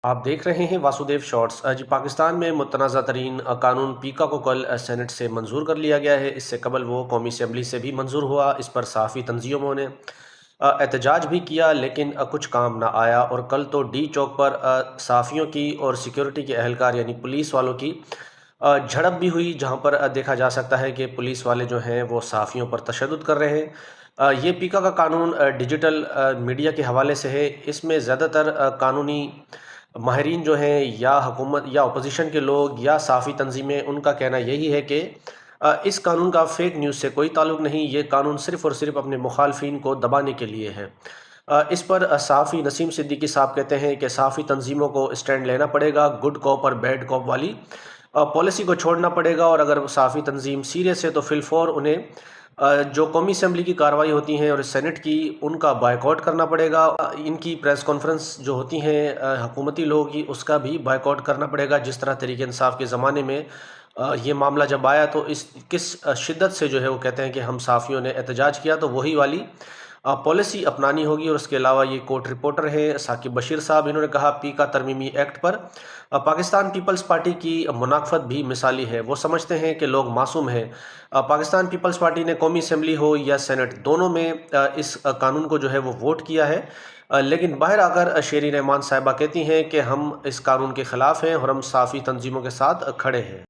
آپ دیکھ رہے ہیں واسودیو شارٹس جی پاکستان میں متنازع ترین قانون پیکا کو کل سینٹ سے منظور کر لیا گیا ہے۔ اس سے قبل وہ قومی اسمبلی سے بھی منظور ہوا۔ اس پر صحافی تنظیموں نے احتجاج بھی کیا لیکن کچھ کام نہ آیا، اور کل تو ڈی چوک پر صحافیوں کی اور سیکیورٹی کے اہلکار یعنی پولیس والوں کی جھڑپ بھی ہوئی، جہاں پر دیکھا جا سکتا ہے کہ پولیس والے جو ہیں وہ صحافیوں پر تشدد کر رہے ہیں۔ یہ پیکا کا قانون ڈیجیٹل میڈیا کے حوالے سے ہے۔ اس میں زیادہ تر قانونی ماہرین جو ہیں یا حکومت یا اپوزیشن کے لوگ یا صحافی تنظیمیں، ان کا کہنا یہی ہے کہ اس قانون کا فیک نیوز سے کوئی تعلق نہیں، یہ قانون صرف اور صرف اپنے مخالفین کو دبانے کے لیے ہے۔ اس پر صحافی نسیم صدیقی صاحب کہتے ہیں کہ صحافی تنظیموں کو اسٹینڈ لینا پڑے گا، گڈ کوپ اور بیڈ کوپ والی پالیسی کو چھوڑنا پڑے گا، اور اگر صحافی تنظیم سیریس ہے تو فی الفور انہیں جو قومی اسمبلی کی کارروائی ہوتی ہیں اور سینٹ کی، ان کا بائیکاٹ کرنا پڑے گا۔ ان کی پریس کانفرنس جو ہوتی ہیں حکومتی لوگوں کی، اس کا بھی بائیکاٹ کرنا پڑے گا۔ جس طرح تحریک انصاف کے زمانے میں یہ معاملہ جب آیا تو کس شدت سے جو ہے وہ کہتے ہیں کہ ہم صحافیوں نے احتجاج کیا، تو وہی والی پالیسی اپنانی ہوگی۔ اور اس کے علاوہ یہ کورٹ رپورٹر ہیں ثاقب بشیر صاحب، انہوں نے کہا پیکا ترمیمی ایکٹ پر پاکستان پیپلز پارٹی کی مناقفت بھی مثالی ہے۔ وہ سمجھتے ہیں کہ لوگ معصوم ہیں۔ پاکستان پیپلز پارٹی نے قومی اسمبلی ہو یا سینٹ دونوں میں اس قانون کو جو ہے وہ ووٹ کیا ہے، لیکن باہر آ کر شیری رحمان صاحبہ کہتی ہیں کہ ہم اس قانون کے خلاف ہیں اور ہم صحافی تنظیموں کے ساتھ کھڑے ہیں۔